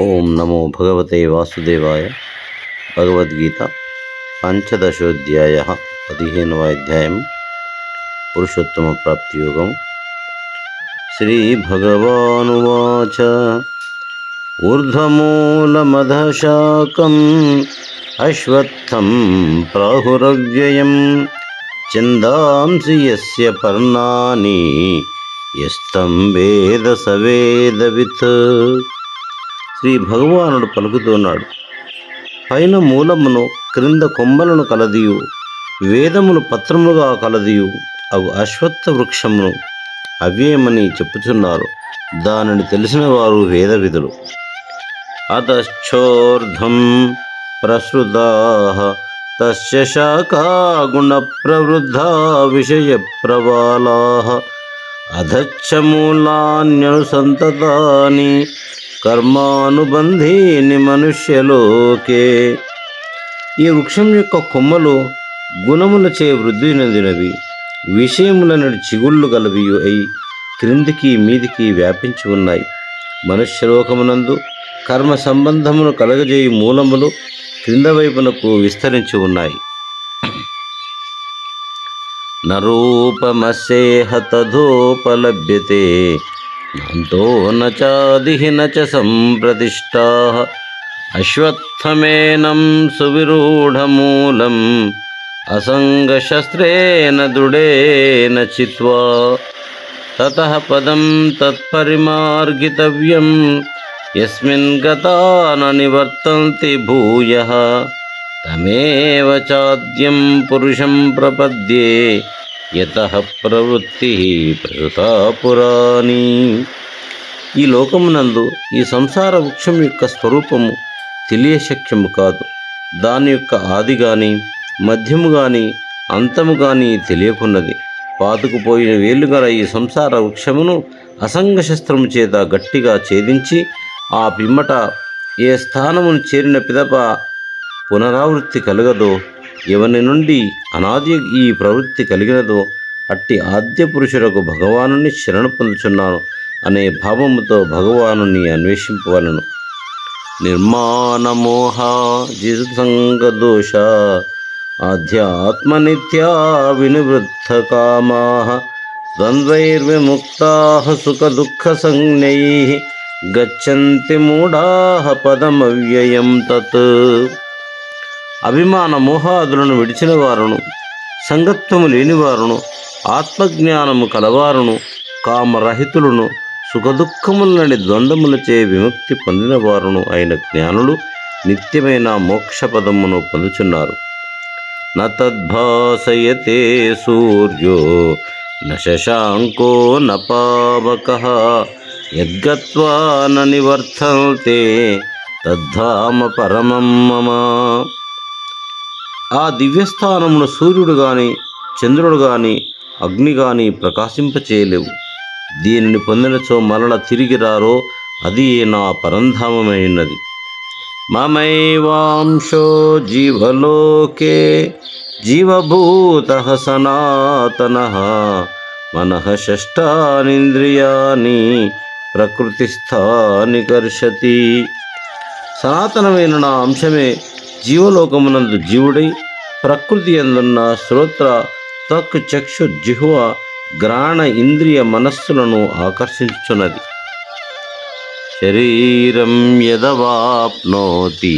ఓం నమో భగవతే వాసుదేవాయ. భగవద్గీత పంచదశోధ్యాయ 15వ అధ్యాయం పురుషోత్తమ ప్రాప్తియోగం. శ్రీభగవానువాచ ఊర్ధ్వమూలమధశాకం అశ్వత్థం ప్రాహురవ్యయం ఛందాంసి యస్య పర్ణాని యస్తం వేద సవేదవిత్. శ్రీ భగవానుడు పలుకుతున్నాడు, పైన మూలమును క్రింద కొమ్మలను కలదియు వేదములు పత్రములుగా కలదియు అవు అశ్వత్థ వృక్షమును అవ్యయమని చెప్పుచున్నారు. దానిని తెలిసిన వారు వేద విధులు. అతశ్చోర్ధం ప్రసృతా తస్య శాఖా గుణ ప్రవృద్ధా విషయ ప్రవాలా అధచ్చ మూలాన్యనుసంతతాని కర్మానుబంధీని మనుష్యలోకే. ఈ వృక్షం యొక్క కొమ్మలు గుణములచే వృద్ధి నొందినవి, విషయములనడి చిగుళ్ళు గలవి అయి క్రిందికి మీదికి వ్యాపించి ఉన్నాయి. మనుష్యలోకమునందు కర్మ సంబంధమును కలగజేయు మూలములు క్రింద వైపునకు విస్తరించి ఉన్నాయి. నరూపమస్యేహ తథోపలభ్యతే నాంతో నాదిః న చ సంప్రతిష్ఠా అశ్వత్థమేనం సువిరూఢమూలం అసంగశస్త్రేణ దృఢేన చిత్వా తతః పదం తత్పరిమార్గితవ్యం యస్మిన్ గతా న నివర్తంతి భూయః తమేవ చాద్యం పురుషం ప్రపద్యే యతః ప్రవృత్తి ప్రసృతా పురాణి. ఈ లోకమునందు ఈ సంసార వృక్షం యొక్క స్వరూపము తెలియశక్యము కాదు. దాని యొక్క ఆది గాని మధ్యము గాని అంతము గాని తెలియకున్నది. పాతుకుపోయిన వేలుగల ఈ సంసార వృక్షమును అసంగశస్త్రము చేత గట్టిగా ఛేదించి ఆ పిమ్మట ఏ స్థానమును చేరిన పిదప పునరావృత్తి కలగదో, ఎవని నుండి అనాది ఈ ప్రవృత్తి కలిగినదో అట్టి ఆద్య పురుషులకు భగవానుని శరణు పొందుచున్నాను అనే భావముతో భగవానుని అన్వేషింపవలను. నిర్మాణమోహ జితసంగదోష ఆధ్యాత్మనిత్యా వినివృద్ధకామా ద్వంద్వైర్విముక్తా సుఖదుఃఖ సంజ్ఞై గచ్చంతి మూఢా పదమవ్యయం తత్. అభిమాన మోహాదులను విడిచిన వారును, సంగత్వము లేనివారును, ఆత్మజ్ఞానము కలవారును, కామరహితులను, సుఖదుఖములని ద్వంద్వములచే విముక్తి పొందిన వారును అయిన జ్ఞానులు నిత్యమైన మోక్షపదమును పొందుచున్నారు. న తద్భాసయతే సూర్యో న శశాంకో న పావకః యద్గత్వా న నివర్తంతే తద్ధామ పరమం మమ. ఆ దివ్యస్థానమును సూర్యుడు గాని చంద్రుడు గాని అగ్ని గాని ప్రకాశింపచేయలేవు. దీనిని పొందినచో మరల తిరిగి రారో అది నా పరంధామమైనది. మమైవాంశో జీవలోకే జీవభూతః సనాతనః మనః షష్టానింద్రియాని ప్రకృతిస్థాని కర్షతి. సనాతనమైన నా అంశమే జీవలోకమునందు జీవుడై ప్రకృతి యందున్న శ్రోత్ర త్వక్ చక్షు జిహ్వ గ్రాణ ఇంద్రియ మనస్సులను ఆకర్షించుచున్నది. శరీరం యదవాప్నోతి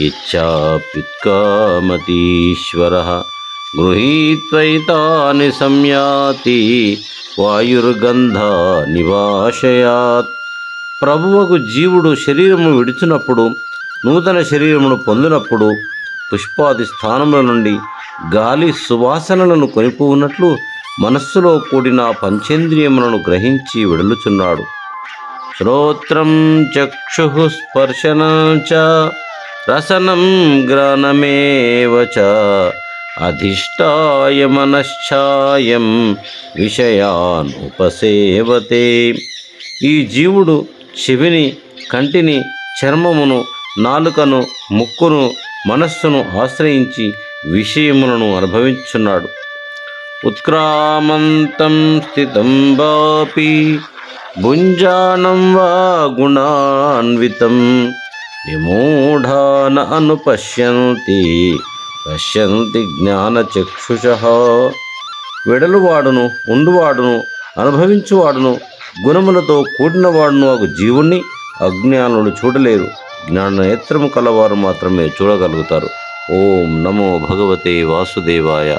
ఇచ్ఛాప్యుత్కామతీశ్వరః గృహీత్వైతాని సంయాతి వాయుర్గంధా నివాశయాత్. ప్రభువకు జీవుడు శరీరము విడిచినప్పుడు, నూతన శరీరమును పొందినప్పుడు పుష్పాది స్థానముల నుండి గాలి సువాసనలను కొనిపోవున్నట్లు మనస్సులో కూడిన పంచేంద్రియములను గ్రహించి వెడలుచున్నాడు. శ్రోత్రం చక్షుః స్పర్శనం చ రసనం గ్రాణమేవ చ అధిష్టాయ మనశ్చాయం విషయాన్ ఉపసేవతే. ఈ జీవుడు చెవిని, కంటిని, చర్మమును, నాలుకను, ముక్కును, మనస్సును ఆశ్రయించి విషయములను అనుభవించున్నాడు. ఉత్క్రామంతం స్థితం వాపి భుంజానం వా గుణాన్వితం విమూఢాన అనుపశ్యంతి పశ్యంతి జ్ఞానచక్షుషః. వెడలువాడును, ఉండువాడును, అనుభవించువాడును, గుణములతో కూడినవాడును ఒక జీవుణ్ణి అజ్ఞానులు చూడలేరు. జ్ఞాననేత్రము కలవారు మాత్రమే చూడగలుగుతారు. ఓం నమో భగవతే వాసుదేవాయ.